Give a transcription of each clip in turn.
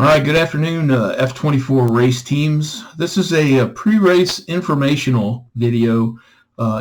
All right, good afternoon, F24 race teams. This is a pre-race informational video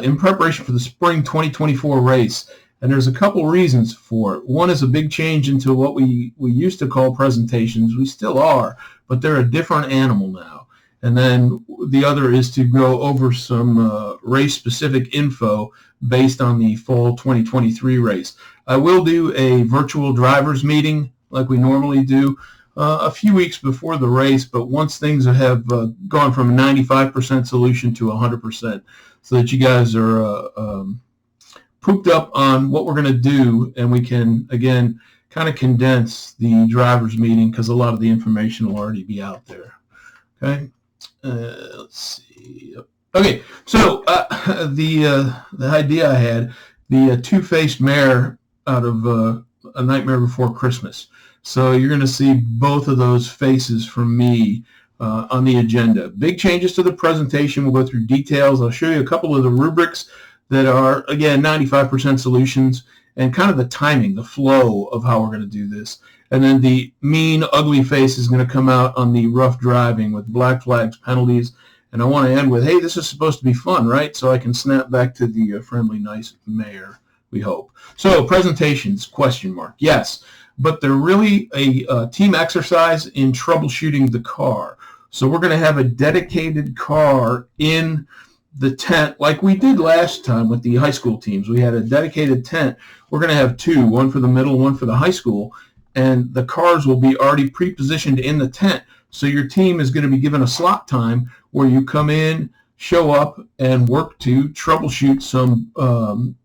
in preparation for the spring 2024 race. And there's a couple reasons for it. One is a big change into what we used to call presentations. We still are, but they're a different animal now. And then the other is to go over some race-specific info based on the fall 2023 race. I will do a virtual drivers meeting like we normally do a few weeks before the race, but once things have gone from a 95% solution to 100%, so that you guys are pooped up on what we're going to do, and we can, again, kind of condense the drivers meeting because a lot of the information will already be out there. Okay, let's see. Okay, so the idea I had, the two-faced mare out of A Nightmare Before Christmas. So you're going to see both of those faces from me on the agenda. Big changes to the presentation. We'll go through details. I'll show you a couple of the rubrics that are, again, 95% solutions, and kind of the timing, the flow of how we're going to do this. And then the mean, ugly face is going to come out on the rough driving with black flags, penalties. And I want to end with, hey, this is supposed to be fun, right? So I can snap back to the friendly, nice mayor, we hope. So presentations, question mark. Yes. But they're really a team exercise in troubleshooting the car. So we're going to have a dedicated car in the tent like we did last time with the high school teams. We had a dedicated tent. We're going to have two, one for the middle, one for the high school, and the cars will be already pre-positioned in the tent. So your team is going to be given a slot time where you come in, show up, and work to troubleshoot some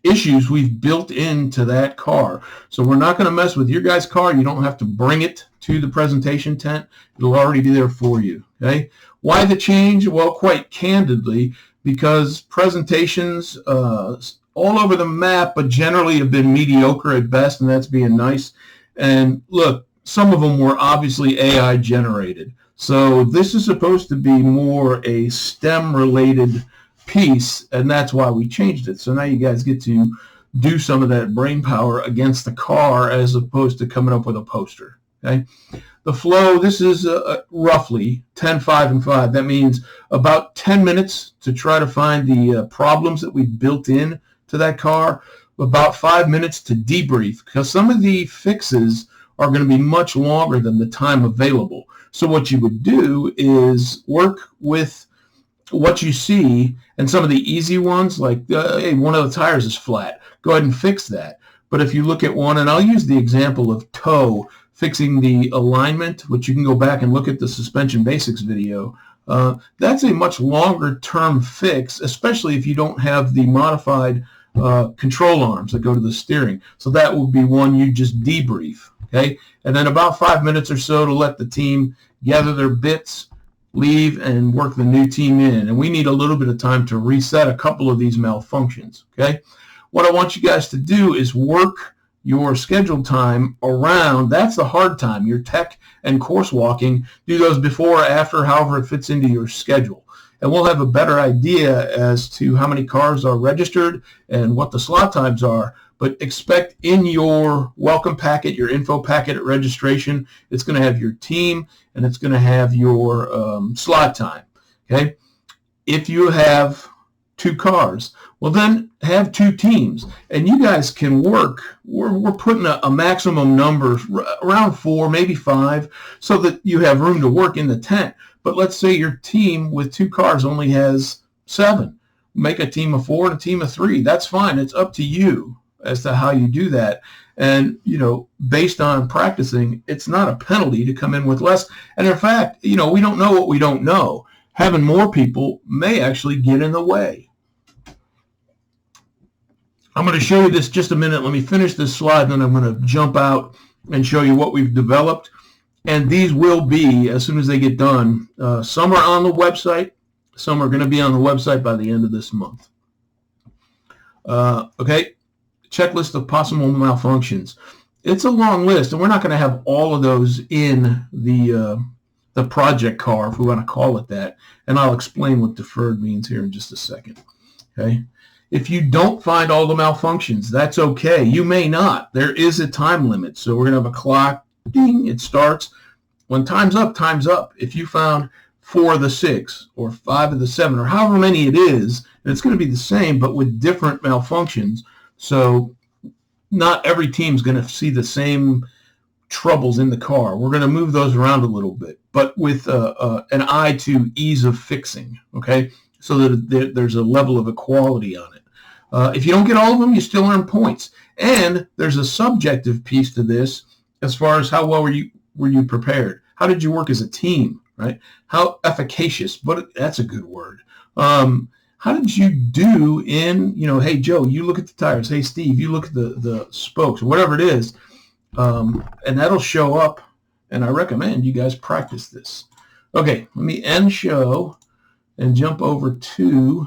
issues we've built into that car. So we're not going to mess with your guys' car. You don't have to bring it to the presentation tent. It'll already be there for you. Okay? Why the change? Well, quite candidly, because presentations all over the map, but generally have been mediocre at best, and that's being nice. And look, some of them were obviously AI generated. So this is supposed to be more a STEM-related piece, and that's why we changed it. So now you guys get to do some of that brain power against the car as opposed to coming up with a poster. Okay, the flow, this is roughly 10, 5, and 5. That means about 10 minutes to try to find the problems that we built in to that car, about 5 minutes to debrief, because some of the fixes are going to be much longer than the time available. So what you would do is work with what you see, and some of the easy ones, like, hey, one of the tires is flat. Go ahead and fix that. But if you look at one, and I'll use the example of toe, fixing the alignment, which you can go back and look at the suspension basics video, that's a much longer term fix, especially if you don't have the modified control arms that go to the steering. So that will be one you just debrief. Okay, and then about 5 minutes or so to let the team gather their bits, leave, and work the new team in. And we need a little bit of time to reset a couple of these malfunctions. Okay, what I want you guys to do is work your scheduled time around, that's the hard time, your tech and course walking. Do those before or after, however it fits into your schedule. And we'll have a better idea as to how many cars are registered and what the slot times are. But expect in your welcome packet, your info packet at registration, it's going to have your team and it's going to have your slot time. Okay, if you have two cars, well then have two teams, and you guys can work. We're putting a maximum number around 4, maybe 5, so that you have room to work in the tent. But let's say your team with two cars only has 7. Make a team of 4 and a team of 3. That's fine. It's up to you as to how you do that. And, you know, based on practicing, it's not a penalty to come in with less. And in fact, you know, we don't know what we don't know. Having more people may actually get in the way. I'm going to show you this just a minute. Let me finish this slide, and then I'm going to jump out and show you what we've developed. And these will be, as soon as they get done, some are on the website. Some are going to be on the website by the end of this month. Okay. Checklist of possible malfunctions. It's a long list, and we're not going to have all of those in the project car, if we want to call it that. And I'll explain what deferred means here in just a second. Okay. If you don't find all the malfunctions, that's okay. You may not. There is a time limit. So we're going to have a clock. Ding, it starts. when time's up, time's up. If you found 4 of the 6 or 5 of the 7 or however many it is, and it's going to be the same but with different malfunctions. So not every team's going to see the same troubles in the car. We're going to move those around a little bit, but with an eye to ease of fixing, okay? So that there's a level of equality on it. If you don't get all of them, you still earn points. And there's a subjective piece to this as far as how well were you prepared? How did you work as a team, right? How efficacious, but that's a good word. How did you do in, hey, Joe, you look at the tires. Hey, Steve, you look at the spokes, whatever it is. And that'll show up, and I recommend you guys practice this. Okay, let me end show and jump over to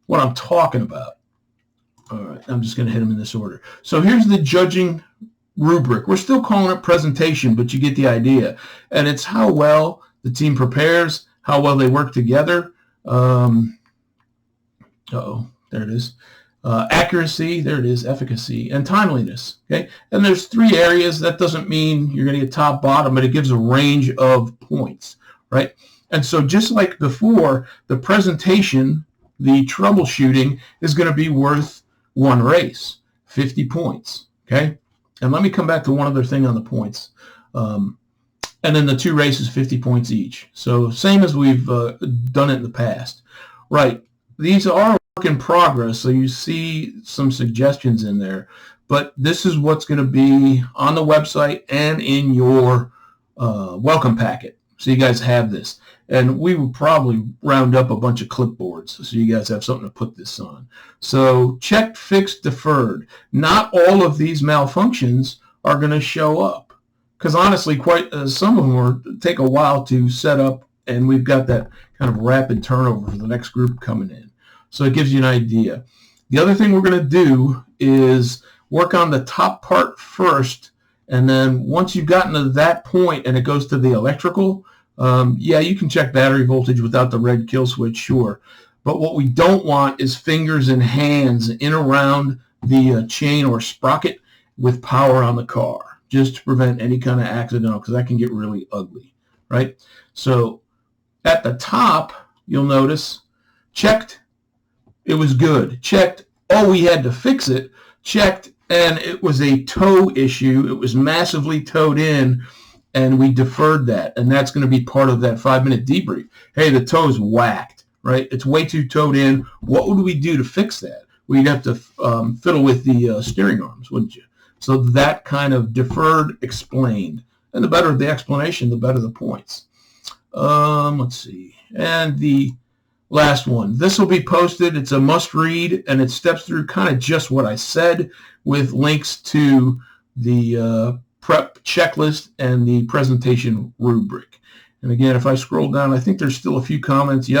what I'm talking about. All right, I'm just going to hit them in this order. So here's the judging rubric. We're still calling it presentation, but you get the idea. And it's how well the team prepares, how well they work together. There it is. Accuracy, there it is, efficacy, and timeliness. Okay, and there's 3 areas. That doesn't mean you're going to get top, bottom, but it gives a range of points, right? And so just like before, the presentation, the troubleshooting is going to be worth 1 race, 50 points, okay? And let me come back to one other thing on the points. And then the 2 races, 50 points each. So same as we've done it in the past. Right, these are work in progress, so you see some suggestions in there. But this is what's going to be on the website and in your welcome packet. So you guys have this. And we will probably round up a bunch of clipboards so you guys have something to put this on. So checked, fixed, deferred. Not all of these malfunctions are going to show up. Because honestly, some of them take a while to set up, and we've got that kind of rapid turnover for the next group coming in. So it gives you an idea. The other thing we're going to do is work on the top part first, and then once you've gotten to that point and it goes to the electrical, yeah, you can check battery voltage without the red kill switch, sure. But what we don't want is fingers and hands in around the chain or sprocket with power on the car, just to prevent any kind of accidental, because that can get really ugly, right? So at the top, you'll notice, checked, it was good. Checked, oh, we had to fix it. Checked, and it was a toe issue. It was massively towed in, and we deferred that, and that's going to be part of that 5-minute debrief. Hey, the toe's whacked, right? It's way too towed in. What would we do to fix that? Well, you'd have to fiddle with the steering arms, wouldn't you? So that kind of deferred, explained. And the better the explanation, the better the points. Let's see. And the last one. This will be posted. It's a must-read, and it steps through kind of just what I said with links to the prep checklist and the presentation rubric. And again, if I scroll down, I think there's still a few comments,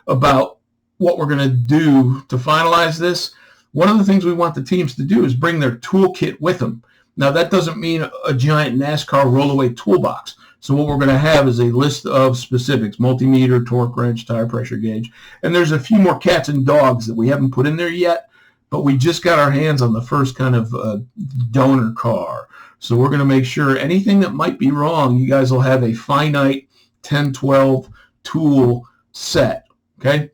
about what we're going to do to finalize this. One of the things we want the teams to do is bring their toolkit with them. Now, that doesn't mean a giant NASCAR rollaway toolbox. So what we're going to have is a list of specifics: multimeter, torque wrench, tire pressure gauge. And there's a few more cats and dogs that we haven't put in there yet, but we just got our hands on the first kind of donor car. So we're going to make sure anything that might be wrong, you guys will have a finite 10, 12 tool set, okay?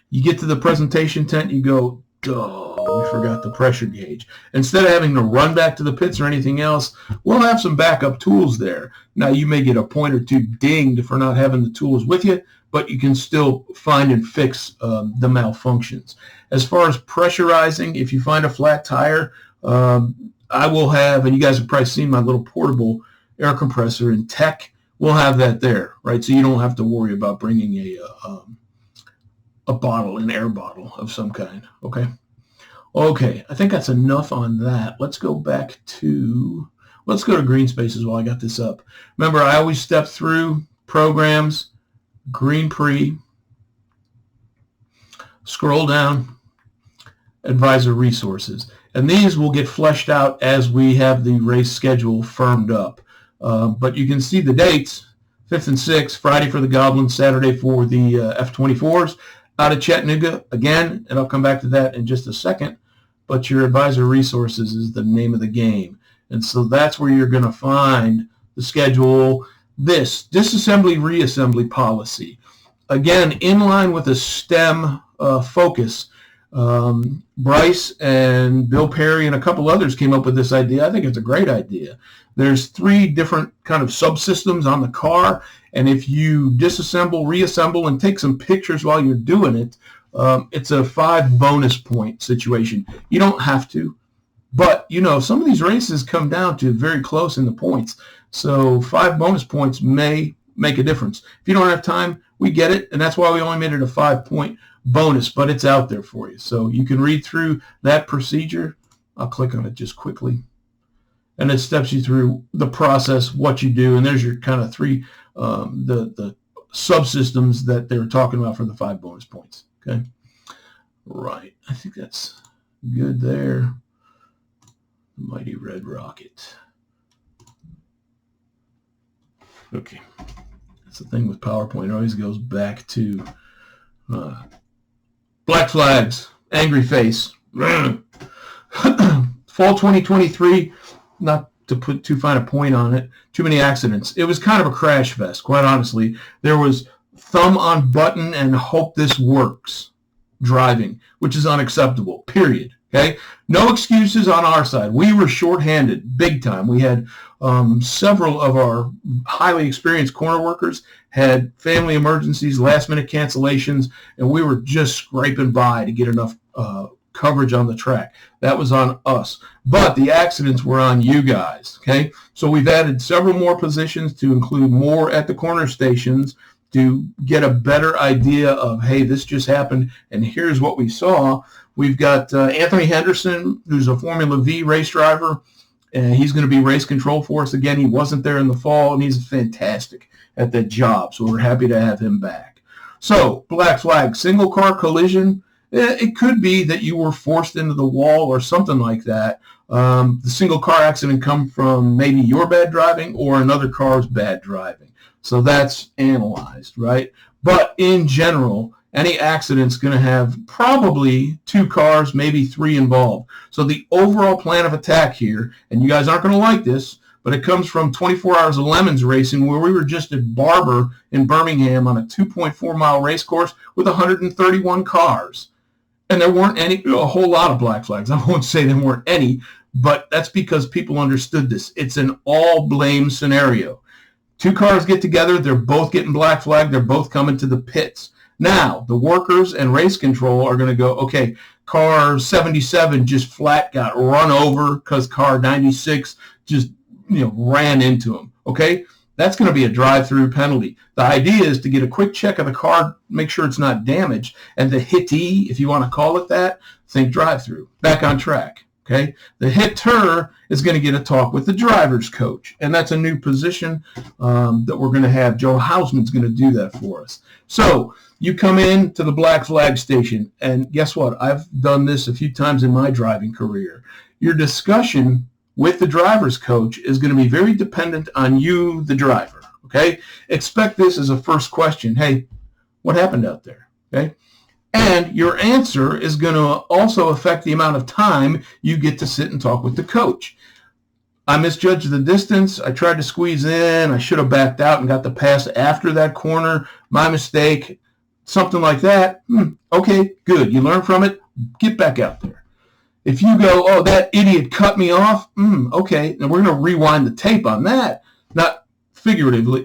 You get to the presentation tent, you go, oh, we forgot the pressure gauge. Instead of having to run back to the pits or anything else, we'll have some backup tools there. Now, you may get a point or two dinged for not having the tools with you, but you can still find and fix the malfunctions. As far as pressurizing, if you find a flat tire, I will have, and you guys have probably seen my little portable air compressor in tech. We'll have that there, right? So you don't have to worry about bringing a bottle, an air bottle of some kind, okay? Okay, I think that's enough on that. Let's go to green spaces while I got this up. Remember, I always step through programs, green pre, scroll down, advisor resources. And these will get fleshed out as we have the race schedule firmed up. But you can see the dates, 5th and 6th, Friday for the Goblins, Saturday for the F24s, out of Chattanooga again, and I'll come back to that in just a second. But your advisor resources is the name of the game. And so that's where you're going to find the schedule, this disassembly reassembly policy, again, in line with a STEM focus. Bryce and Bill Perry and a couple others came up with this idea. I think it's a great idea. There's 3 different kind of subsystems on the car, and if you disassemble, reassemble, and take some pictures while you're doing it, it's a 5 bonus point situation. You don't have to, but some of these races come down to very close in the points, so 5 bonus points may make a difference. If you don't have time, we get it, and that's why we only made it a 5-point bonus, but it's out there for you. So you can read through that procedure. I'll click on it just quickly. And it steps you through the process, what you do, and there's your kind of 3, the subsystems that they were talking about for the 5 bonus points. Okay. Right. I think that's good there. The mighty red rocket. Okay. That's the thing with PowerPoint. It always goes back to black flags, angry face. Fall 2023, not to put too fine a point on it, too many accidents. It was kind of a crash fest, quite honestly. There was thumb on button and hope this works driving, which is unacceptable, period. Okay? No excuses on our side. We were shorthanded big time. We had several of our highly experienced corner workers had family emergencies, last-minute cancellations, and we were just scraping by to get enough coverage on the track. That was on us. But the accidents were on you guys, okay? So we've added several more positions to include more at the corner stations to get a better idea of, hey, this just happened, and here's what we saw. We've got Anthony Henderson, who's a Formula V race driver, and he's going to be race control for us again. He wasn't there in the fall, and he's fantastic at that job, so we're happy to have him back. So, black flag, single car collision. It could be that you were forced into the wall or something like that. The single car accident come from maybe your bad driving or another car's bad driving. So that's analyzed, right? But in general, any accident's going to have probably 2 cars, maybe 3 involved. So the overall plan of attack here, and you guys aren't going to like this, but it comes from 24 Hours of Lemons racing, where we were just at Barber in Birmingham on a 2.4-mile race course with 131 cars. And there weren't a whole lot of black flags. I won't say there weren't any, but that's because people understood this. It's an all-blame scenario. 2 cars get together, they're both getting black flagged, they're both coming to the pits. Now, the workers and race control are going to go, okay, car 77 just flat got run over because car 96 just ran into him, okay? That's going to be a drive-through penalty. The idea is to get a quick check of the car, make sure it's not damaged, and the hittee, if you want to call it that, think drive-through, back on track, okay? The hitter is going to get a talk with the driver's coach, and that's a new position that we're going to have. Joe Hausman's going to do that for us. So you come in to the black flag station, and guess what? I've done this a few times in my driving career. Your discussion with the driver's coach is going to be very dependent on you, the driver, okay? Expect this as a first question. Hey, what happened out there, okay? And your answer is going to also affect the amount of time you get to sit and talk with the coach. I misjudged the distance. I tried to squeeze in. I should have backed out and got the pass after that corner. My mistake, something like that. Okay, good. You learn from it. Get back out there. If you go, oh, that idiot cut me off, okay, and we're going to rewind the tape on that, not figuratively,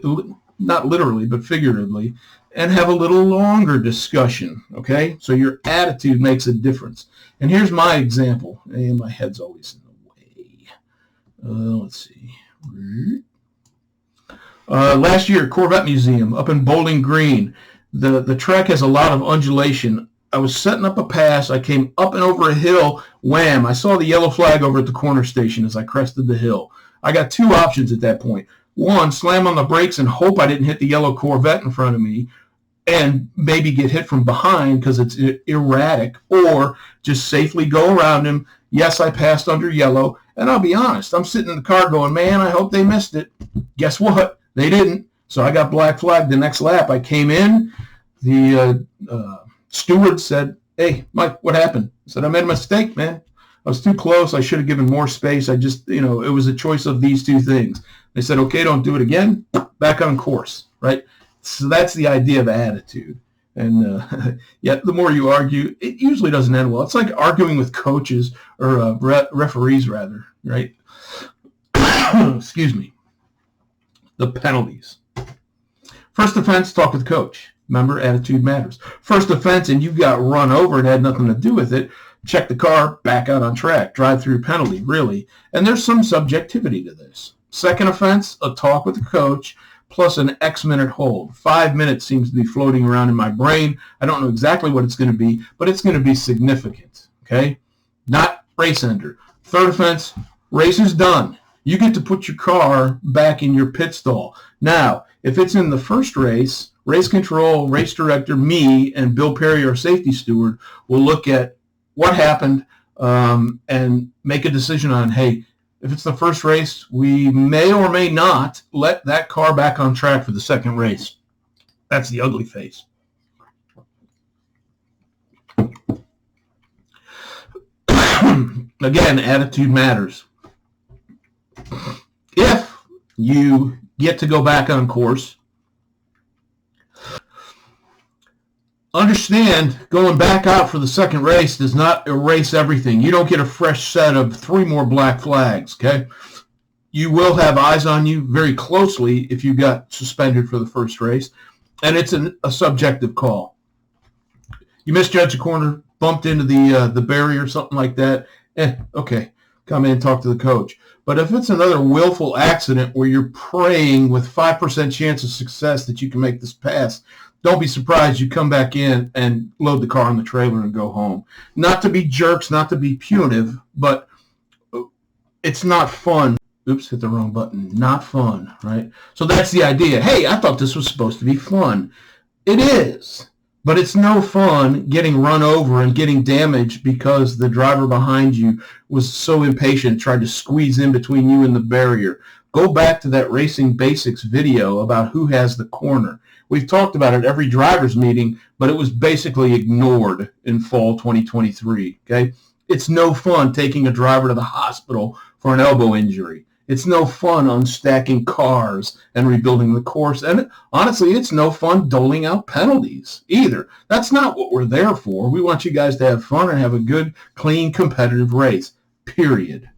not literally, but figuratively, and have a little longer discussion, okay? So your attitude makes a difference. And here's my example. And my head's always in the way. Let's see. Last year, Corvette Museum up in Bowling Green. The track has a lot of undulation. I was setting up a pass. I came up and over a hill. Wham! I saw the yellow flag over at the corner station as I crested the hill. I got 2 options at that point. One, slam on the brakes and hope I didn't hit the yellow Corvette in front of me and maybe get hit from behind because it's erratic, or just safely go around him. Yes, I passed under yellow, and I'll be honest, I'm sitting in the car going, man, I hope they missed it. Guess what? They didn't. So I got black flagged the next lap. I came in. The steward said, hey, Mike, what happened? I said, I made a mistake, man. I was too close. I should have given more space. I just, it was a choice of these two things. They said, okay, don't do it again. Back on course, right? So that's the idea of attitude. And yet, the more you argue, it usually doesn't end well. It's like arguing with coaches or referees, rather, right? Excuse me. The penalties. First offense, talk with coach. Remember, attitude matters. First offense, and you got run over and had nothing to do with it, check the car, back out on track. Drive-through penalty, really. And there's some subjectivity to this. Second offense, a talk with the coach, plus an X-minute hold. 5 minutes seems to be floating around in my brain. I don't know exactly what it's going to be, but it's going to be significant, okay? Not race ender. Third offense, race is done. You get to put your car back in your pit stall. Now, if it's in the first race, race control, race director, me, and Bill Perry, our safety steward, will look at what happened and make a decision on, hey, if it's the first race, we may or may not let that car back on track for the second race. That's the ugly face. Again, attitude matters. If you get to go back on course, understand going back out for the second race does not erase everything. You don't get a fresh set of 3 more black flags, okay? You will have eyes on you very closely if you got suspended for the first race, and it's a subjective call. You misjudged a corner, bumped into the barrier, something like that, okay, come in and talk to the coach. But if it's another willful accident where you're praying with 5% chance of success that you can make this pass, don't be surprised you come back in and load the car on the trailer and go home. Not to be jerks, not to be punitive, but it's not fun. Oops, hit the wrong button. Not fun, right? So that's the idea. Hey, I thought this was supposed to be fun. It is, but it's no fun getting run over and getting damaged because the driver behind you was so impatient, tried to squeeze in between you and the barrier. Go back to that Racing Basics video about who has the corner. We've talked about it every driver's meeting, but it was basically ignored in fall 2023, okay? It's no fun taking a driver to the hospital for an elbow injury. It's no fun unstacking cars and rebuilding the course. And honestly, it's no fun doling out penalties either. That's not what we're there for. We want you guys to have fun and have a good, clean, competitive race, period.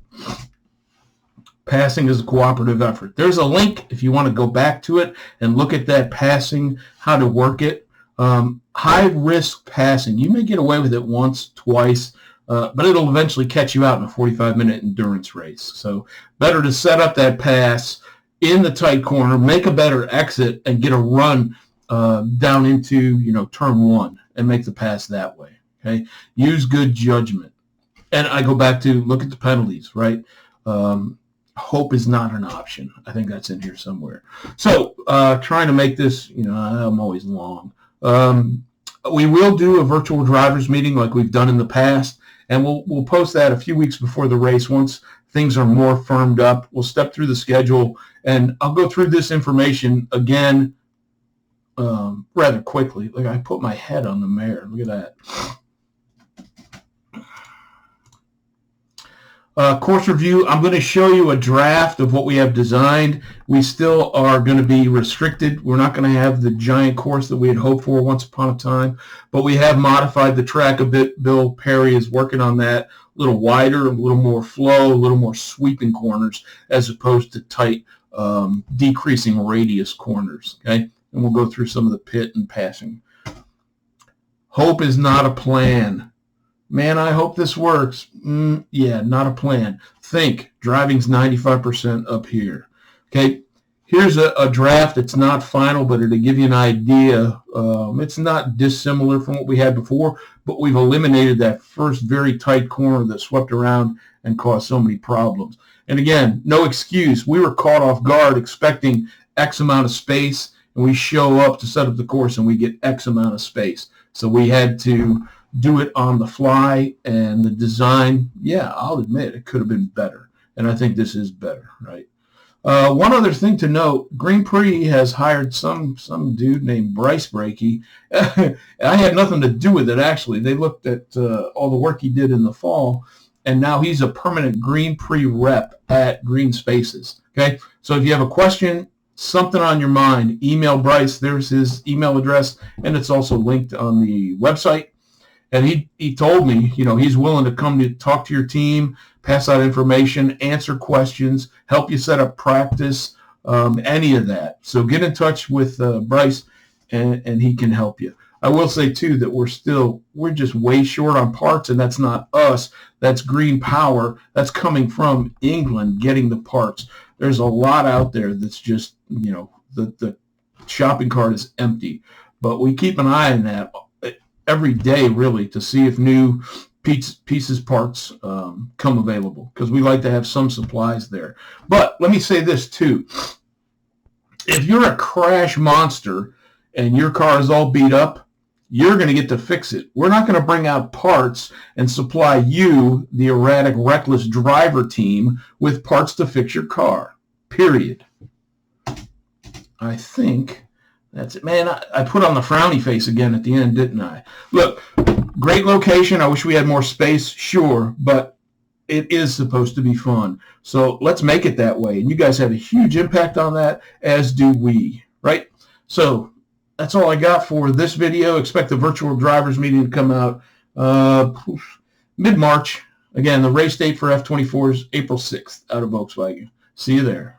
Passing is a cooperative effort. There's a link if you want to go back to it and look at that passing, how to work it. High-risk passing. You may get away with it once, twice, but it'll eventually catch you out in a 45-minute endurance race. So better to set up that pass in the tight corner, make a better exit, and get a run down into turn 1 and make the pass that way. Okay, use good judgment. And I go back to look at the penalties, right? Hope is not an option. I think that's in here somewhere. So trying to make this, I'm always long. We will do a virtual drivers meeting like we've done in the past, and we'll post that a few weeks before the race. Once things are more firmed up, we'll step through the schedule, and I'll go through this information again rather quickly. Like I put my head on the mare. Look at that. Course review, I'm going to show you a draft of what we have designed. We still are going to be restricted. We're not going to have the giant course that we had hoped for once upon a time, but we have modified the track a bit. Bill Perry is working on that, a little wider, a little more flow, a little more sweeping corners as opposed to tight, decreasing radius corners, okay? And we'll go through some of the pit and passing. Hope is not a plan. Man, I hope this works. Yeah, not a plan. Think, driving's 95% up here. Okay, here's a draft. It's not final, but it'll give you an idea. It's not dissimilar from what we had before, but we've eliminated that first very tight corner that swept around and caused so many problems. And again, no excuse. We were caught off guard expecting X amount of space, and we show up to set up the course, and we get X amount of space. So we had to do it on the fly, and the design, yeah, I'll admit it could have been better, and I think this is better, right? One other thing to note, Green Prix has hired some dude named Bryce Brakey. I had nothing to do with it, actually. They looked at all the work he did in the fall, and now he's a permanent Green pre-rep at Green Spaces. Okay, so if you have a question, something on your mind, email Bryce. There's his email address, and it's also linked on the website. And he told me, you know, he's willing to come to talk to your team, pass out information, answer questions, help you set up practice, any of that. So get in touch with Bryce, and he can help you. I will say, too, that we're just way short on parts, and that's not us. That's Green Power. That's coming from England, getting the parts. There's a lot out there that's just, you know, the shopping cart is empty. But we keep an eye on that every day, really, to see if new pieces, parts come available, because we like to have some supplies there. But let me say this, too. If you're a crash monster and your car is all beat up, you're going to get to fix it. We're not going to bring out parts and supply you, the erratic, reckless driver team, with parts to fix your car, period. I think that's it. Man, I put on the frowny face again at the end, didn't I? Look, great location. I wish we had more space, sure, but it is supposed to be fun. So let's make it that way. And you guys have a huge impact on that, as do we, right? So that's all I got for this video. Expect the virtual drivers meeting to come out mid-March. Again, the race date for F24 is April 6th out of Volkswagen. See you there.